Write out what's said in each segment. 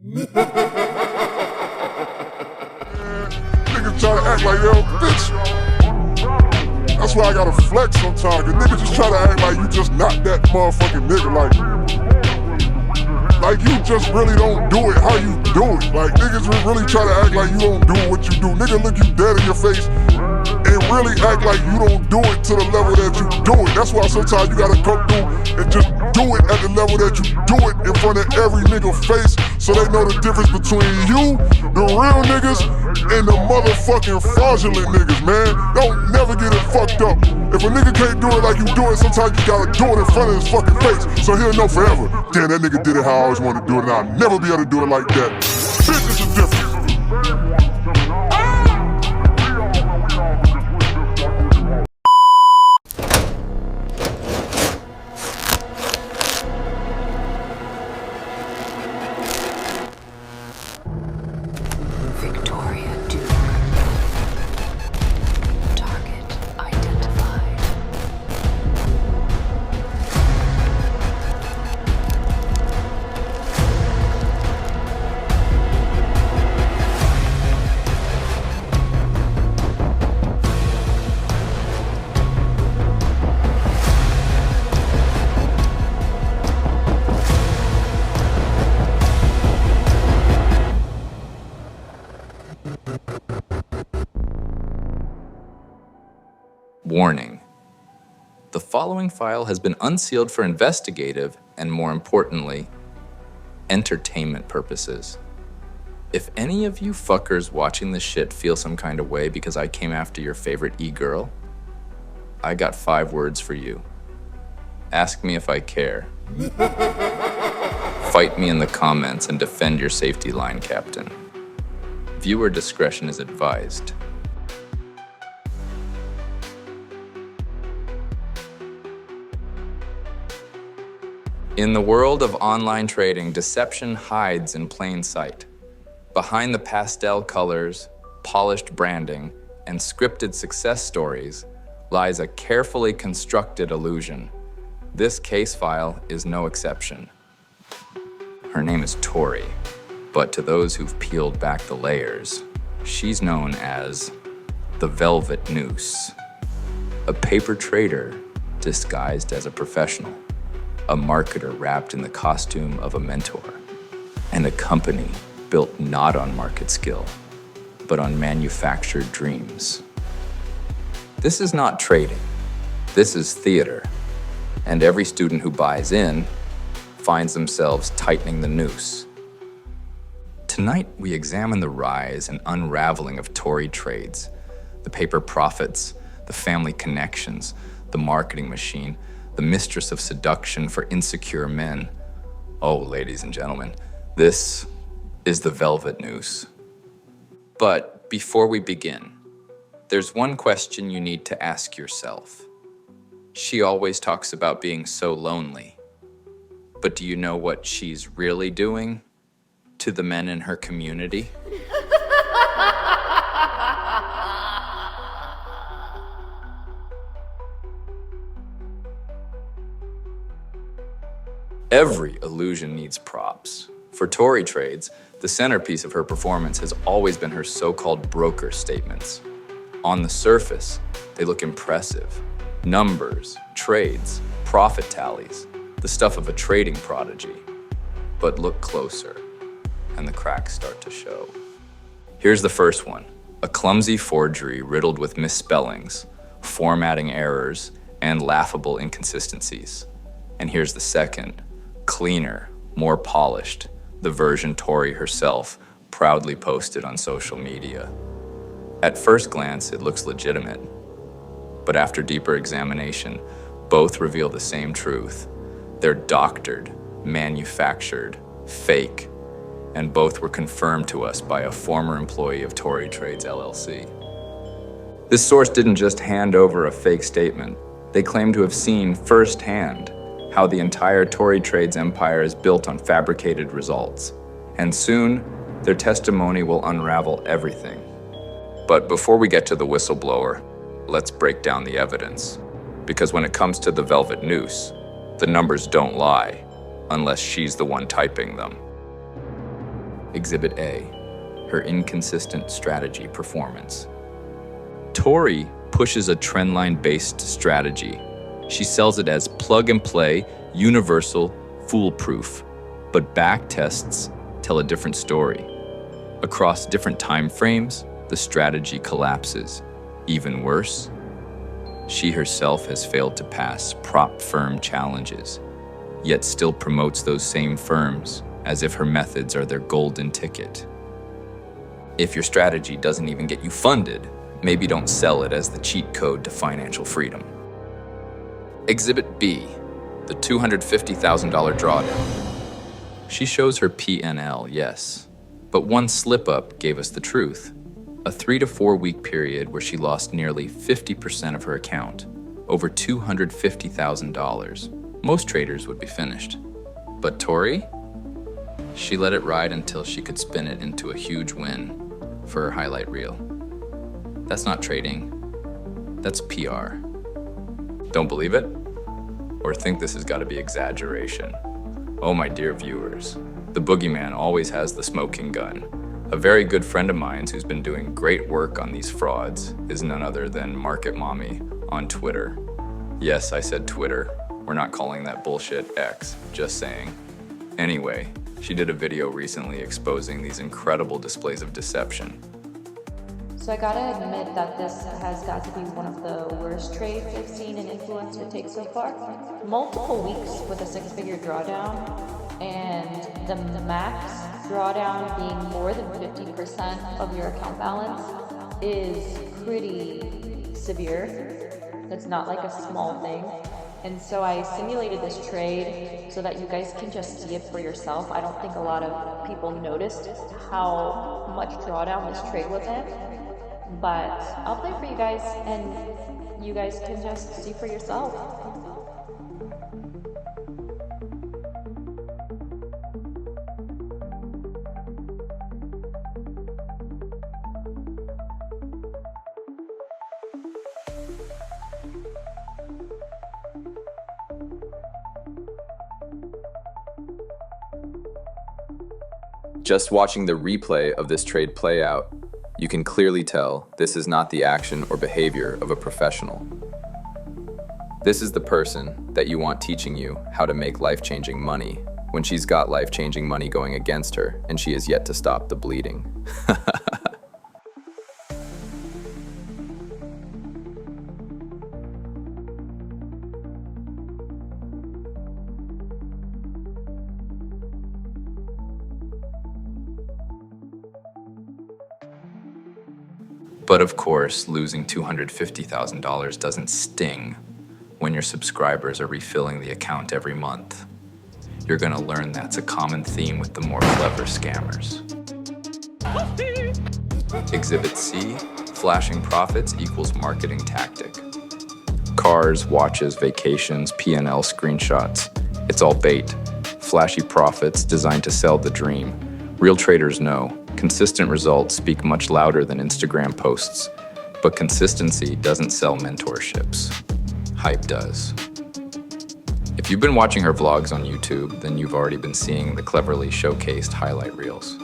Niggas try to act like they don't bitch. That's why I gotta flex sometimes, cause niggas just try to act like you just not that motherfucking nigga, like you just really don't do it how you do it. Like niggas really try to act like you don't do what you do. Nigga look you dead in your face and really act like you don't do it to the level that you do it. That's why sometimes you gotta come through and just do it at the level that you do it in front of every nigga face, so they know the difference between you, the real niggas, and the motherfucking fraudulent niggas, man. Don't never get it fucked up. If a nigga can't do it like you do it, sometimes you gotta do it in front of his fucking face, so he'll know forever. Damn, that nigga did it how I always wanted to do it, and I'll never be able to do it like that. Business is different. Warning. The following file has been unsealed for investigative and, more importantly, entertainment purposes. If any of you fuckers watching this shit feel some kind of way because I came after your favorite e-girl, I got 5 words for you. Ask me if I care. Fight me in the comments and defend your safety line, Captain. Viewer discretion is advised. In the world of online trading, deception hides in plain sight. Behind the pastel colors, polished branding, and scripted success stories lies a carefully constructed illusion. This case file is no exception. Her name is Tori, but to those who've peeled back the layers, she's known as the Velvet Noose, a paper trader disguised as a professional, a marketer wrapped in the costume of a mentor, and a company built not on market skill, but on manufactured dreams. This is not trading, this is theater, and every student who buys in finds themselves tightening the noose. Tonight, we examine the rise and unraveling of Tori Trades, the paper profits, the family connections, the marketing machine, the mistress of seduction for insecure men. Oh, ladies and gentlemen, this is the Velvet Noose. But before we begin, there's one question you need to ask yourself. She always talks about being so lonely, but do you know what she's really doing to the men in her community? Every illusion needs props. For Tori Trades, the centerpiece of her performance has always been her so-called broker statements. On the surface, they look impressive. Numbers, trades, profit tallies, the stuff of a trading prodigy. But look closer, and the cracks start to show. Here's the first one, a clumsy forgery riddled with misspellings, formatting errors, and laughable inconsistencies. And here's the second, cleaner, more polished, the version Tori herself proudly posted on social media. At first glance, it looks legitimate, but after deeper examination, both reveal the same truth. They're doctored, manufactured, fake, and both were confirmed to us by a former employee of Tori Trades LLC. This source didn't just hand over a fake statement. They claim to have seen firsthand how the entire Tori Trades empire is built on fabricated results. And soon, their testimony will unravel everything. But before we get to the whistleblower, let's break down the evidence. Because when it comes to the Velvet Noose, the numbers don't lie, unless she's the one typing them. Exhibit A, her inconsistent strategy performance. Tori pushes a trendline-based strategy. She sells it as plug-and-play, universal, foolproof, but back tests tell a different story. Across different time frames, the strategy collapses. Even worse, she herself has failed to pass prop firm challenges, yet still promotes those same firms as if her methods are their golden ticket. If your strategy doesn't even get you funded, maybe don't sell it as the cheat code to financial freedom. Exhibit B, the $250,000 drawdown. She shows her P&L, yes, but one slip-up gave us the truth. A 3 to 4 week period where she lost nearly 50% of her account, over $250,000. Most traders would be finished. But Tori? She let it ride until she could spin it into a huge win for her highlight reel. That's not trading, that's PR. Don't believe it? Or think this has got to be exaggeration? Oh, my dear viewers, the Boogeyman always has the smoking gun. A very good friend of mine who's been doing great work on these frauds is none other than Market Mommy on Twitter. Yes, I said Twitter. We're not calling that bullshit X, just saying. Anyway, she did a video recently exposing these incredible displays of deception. So I gotta admit that this has got to be one of the worst trades I've seen an influencer take so far. Multiple weeks with a six-figure drawdown, and the max drawdown being more than 50% of your account balance is pretty severe. That's not like a small thing. And so I simulated this trade so that you guys can just see it for yourself. I don't think a lot of people noticed how much drawdown this trade was in. But I'll play for you guys and you guys can just see for yourself. Just watching the replay of this trade play out, you can clearly tell this is not the action or behavior of a professional. This is the person that you want teaching you how to make life-changing money when she's got life-changing money going against her and she is yet to stop the bleeding. But of course, losing $250,000 doesn't sting when your subscribers are refilling the account every month. You're gonna learn that's a common theme with the more clever scammers. Exhibit C, flashing profits equals marketing tactic. Cars, watches, vacations, P&L screenshots. It's all bait. Flashy profits designed to sell the dream. Real traders know consistent results speak much louder than Instagram posts, but consistency doesn't sell mentorships. Hype does. If you've been watching her vlogs on YouTube, then you've already been seeing the cleverly showcased highlight reels.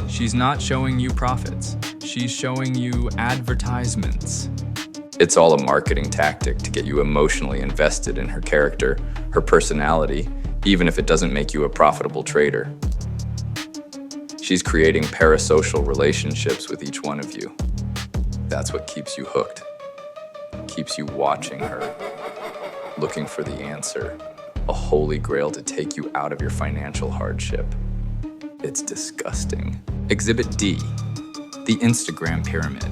She's not showing you profits. She's showing you advertisements. It's all a marketing tactic to get you emotionally invested in her character, her personality, even if it doesn't make you a profitable trader. She's creating parasocial relationships with each one of you. That's what keeps you hooked. Keeps you watching her, looking for the answer, a holy grail to take you out of your financial hardship. It's disgusting. Exhibit D, the Instagram pyramid.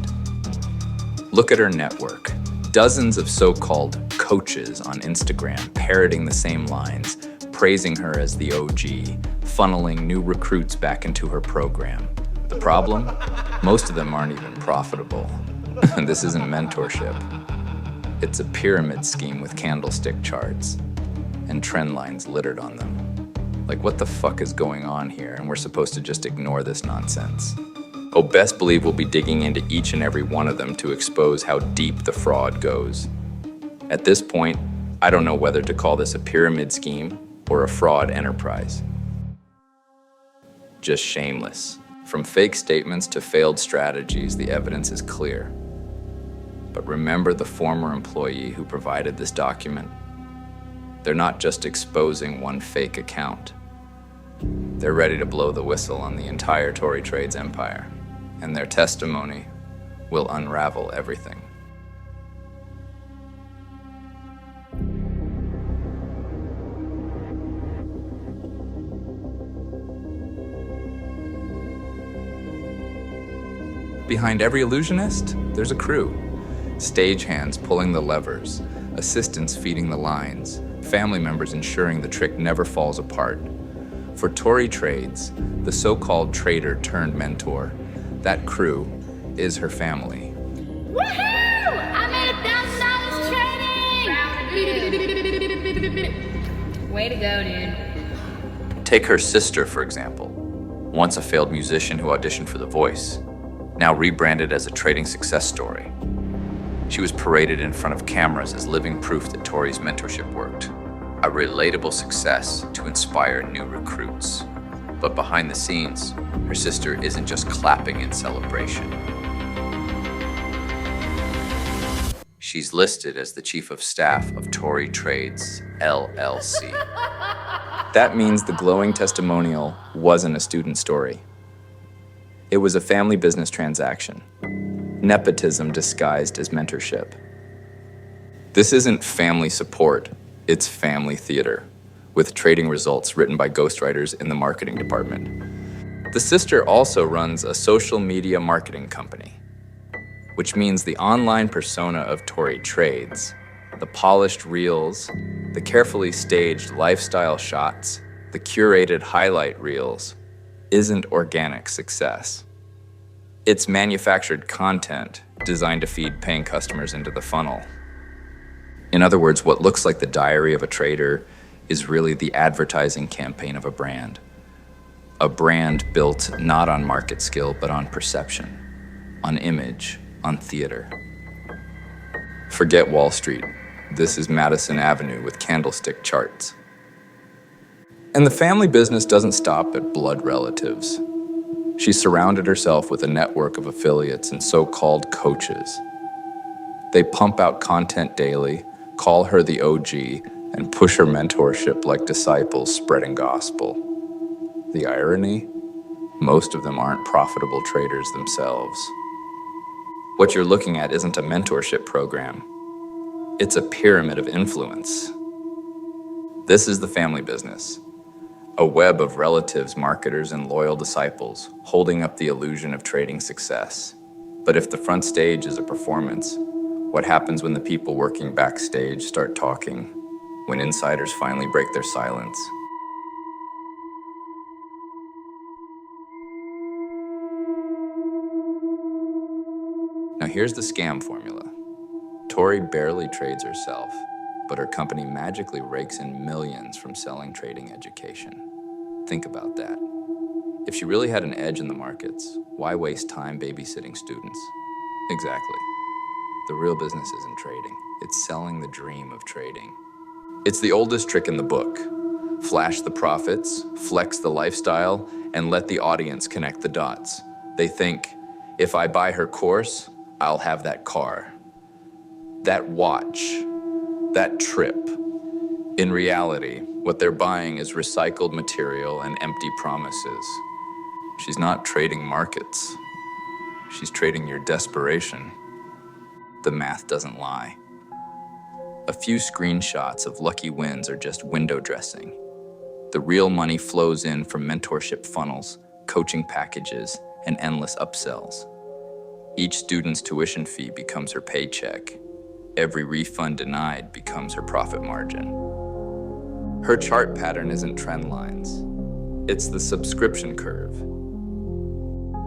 Look at her network. Dozens of so-called coaches on Instagram parroting the same lines, praising her as the OG, funneling new recruits back into her program. The problem? Most of them aren't even profitable. This isn't mentorship. It's a pyramid scheme with candlestick charts and trend lines littered on them. Like, what the fuck is going on here? And we're supposed to just ignore this nonsense. Oh, best believe we'll be digging into each and every one of them to expose how deep the fraud goes. At this point, I don't know whether to call this a pyramid scheme or a fraud enterprise. just shameless. From fake statements to failed strategies, the evidence is clear. But remember the former employee who provided this document? They're not just exposing one fake account. They're ready to blow the whistle on the entire Tori Trades empire, and their testimony will unravel everything. Behind every illusionist, there's a crew. Stagehands pulling the levers, assistants feeding the lines, family members ensuring the trick never falls apart. For Tori Trades, the so-called trader turned mentor, that crew is her family. Woohoo! I made $1,000 trading! Way to go, dude. Take her sister, for example. Once a failed musician who auditioned for The Voice, now rebranded as a trading success story. She was paraded in front of cameras as living proof that Tori's mentorship worked. A relatable success to inspire new recruits. But behind the scenes, her sister isn't just clapping in celebration. She's listed as the chief of staff of Tori Trades, LLC. That means the glowing testimonial wasn't a student story. It was a family business transaction. Nepotism disguised as mentorship. This isn't family support, it's family theater, with trading results written by ghostwriters in the marketing department. The sister also runs a social media marketing company, which means the online persona of Tori Trades, the polished reels, the carefully staged lifestyle shots, the curated highlight reels, isn't organic success. It's manufactured content designed to feed paying customers into the funnel. In other words, what looks like the diary of a trader is really the advertising campaign of a brand. A brand built not on market skill, but on perception, on image, on theater. Forget Wall Street. This is Madison Avenue with candlestick charts. And the family business doesn't stop at blood relatives. She surrounded herself with a network of affiliates and so-called coaches. They pump out content daily, call her the OG, and push her mentorship like disciples spreading gospel. The irony? Most of them aren't profitable traders themselves. What you're looking at isn't a mentorship program. It's a pyramid of influence. This is the family business. A web of relatives, marketers, and loyal disciples holding up the illusion of trading success. But if the front stage is a performance, what happens when the people working backstage start talking? When insiders finally break their silence? Now here's the scam formula. Tori barely trades herself, but her company magically rakes in millions from selling trading education. Think about that. If she really had an edge in the markets, why waste time babysitting students? Exactly. The real business isn't trading. It's selling the dream of trading. It's the oldest trick in the book. Flash the profits, flex the lifestyle, and let the audience connect the dots. They think, if I buy her course, I'll have that car, that watch, that trip. In reality, what they're buying is recycled material and empty promises. She's not trading markets. She's trading your desperation. The math doesn't lie. A few screenshots of lucky wins are just window dressing. The real money flows in from mentorship funnels, coaching packages, and endless upsells. Each student's tuition fee becomes her paycheck. Every refund denied becomes her profit margin. Her chart pattern isn't trend lines. It's the subscription curve.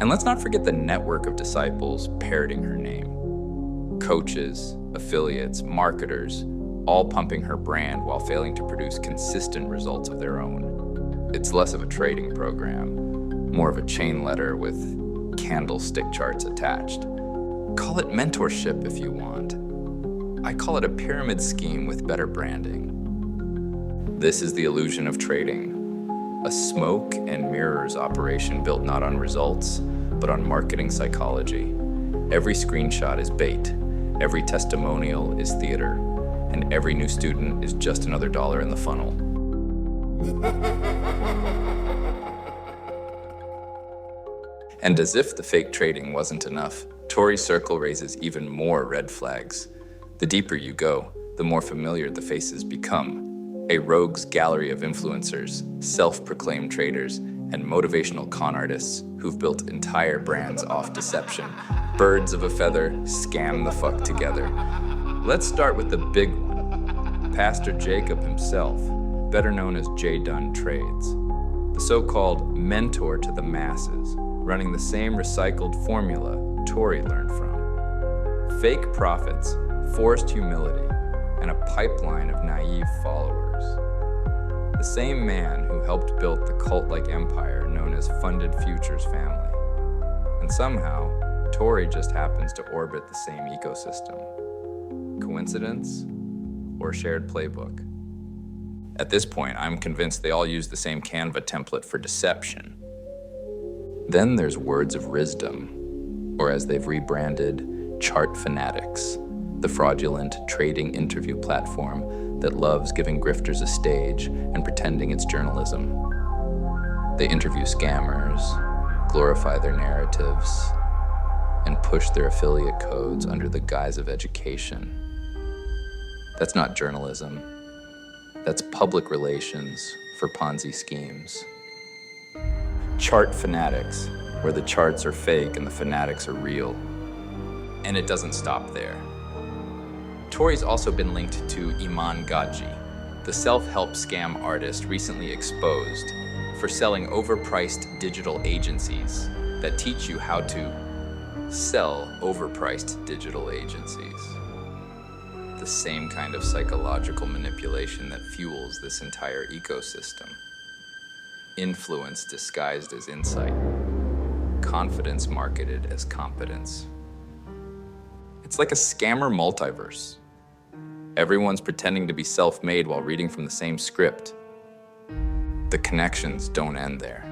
And let's not forget the network of disciples parroting her name. Coaches, affiliates, marketers, all pumping her brand while failing to produce consistent results of their own. It's less of a trading program, more of a chain letter with candlestick charts attached. Call it mentorship if you want. I call it a pyramid scheme with better branding. This is the illusion of trading. A smoke and mirrors operation built not on results, but on marketing psychology. Every screenshot is bait, every testimonial is theater, and every new student is just another dollar in the funnel. And as if the fake trading wasn't enough, Tori's circle raises even more red flags. The deeper you go, the more familiar the faces become. A rogues gallery of influencers, self-proclaimed traders, and motivational con artists who've built entire brands off deception. Birds of a feather scam the fuck together. Let's start with the big one. Pastor Jacob himself, better known as JDun Trades. The so-called mentor to the masses, running the same recycled formula Tori learned from. Fake profits, forced humility, and a pipeline of naive followers. The same man who helped build the cult-like empire known as Funded Futures family. And somehow, Tori just happens to orbit the same ecosystem. Coincidence or shared playbook? At this point, I'm convinced they all use the same Canva template for deception. Then there's Words of Rizdom, or as they've rebranded, Chart Fanatics, the fraudulent trading interview platform that loves giving grifters a stage and pretending it's journalism. They interview scammers, glorify their narratives, and push their affiliate codes under the guise of education. That's not journalism. That's public relations for Ponzi schemes. Chart Fanatics, where the charts are fake and the fanatics are real. And it doesn't stop there. Tori's also been linked to Iman Gadzhi, the self-help scam artist recently exposed for selling overpriced digital agencies that teach you how to sell overpriced digital agencies. The same kind of psychological manipulation that fuels this entire ecosystem. Influence disguised as insight. Confidence marketed as competence. It's like a scammer multiverse. Everyone's pretending to be self-made while reading from the same script. The connections don't end there.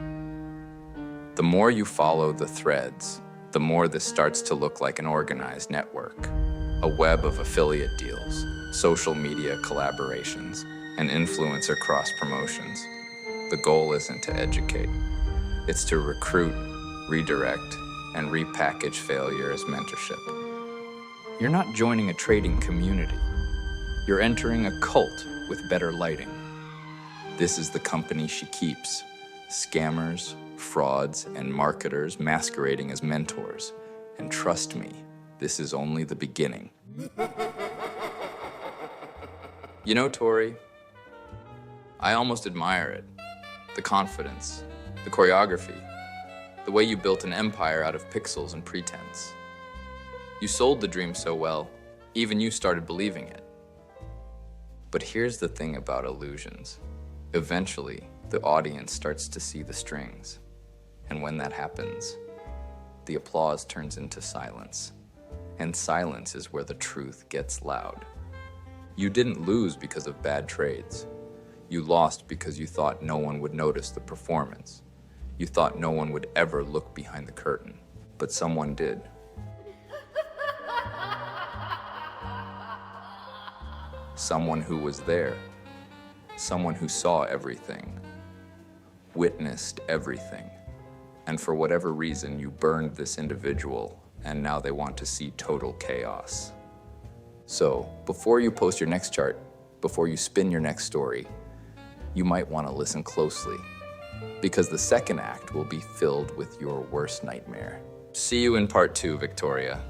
The more you follow the threads, the more this starts to look like an organized network. A web of affiliate deals, social media collaborations, and influencer cross-promotions. The goal isn't to educate. It's to recruit, redirect, and repackage failure as mentorship. You're not joining a trading community. You're entering a cult with better lighting. This is the company she keeps. Scammers, frauds, and marketers masquerading as mentors. And trust me, this is only the beginning. You know, Tori, I almost admire it. The confidence, the choreography, the way you built an empire out of pixels and pretense. You sold the dream so well, even you started believing it. But here's the thing about illusions. Eventually, the audience starts to see the strings. And when that happens, the applause turns into silence. And silence is where the truth gets loud. You didn't lose because of bad trades. You lost because you thought no one would notice the performance. You thought no one would ever look behind the curtain. But someone did. Someone who was there. Someone who saw everything. Witnessed everything. And for whatever reason, you burned this individual, and now they want to see total chaos. So, before you post your next chart, before you spin your next story, you might want to listen closely, because the second act will be filled with your worst nightmare. See you in part 2, Victoria.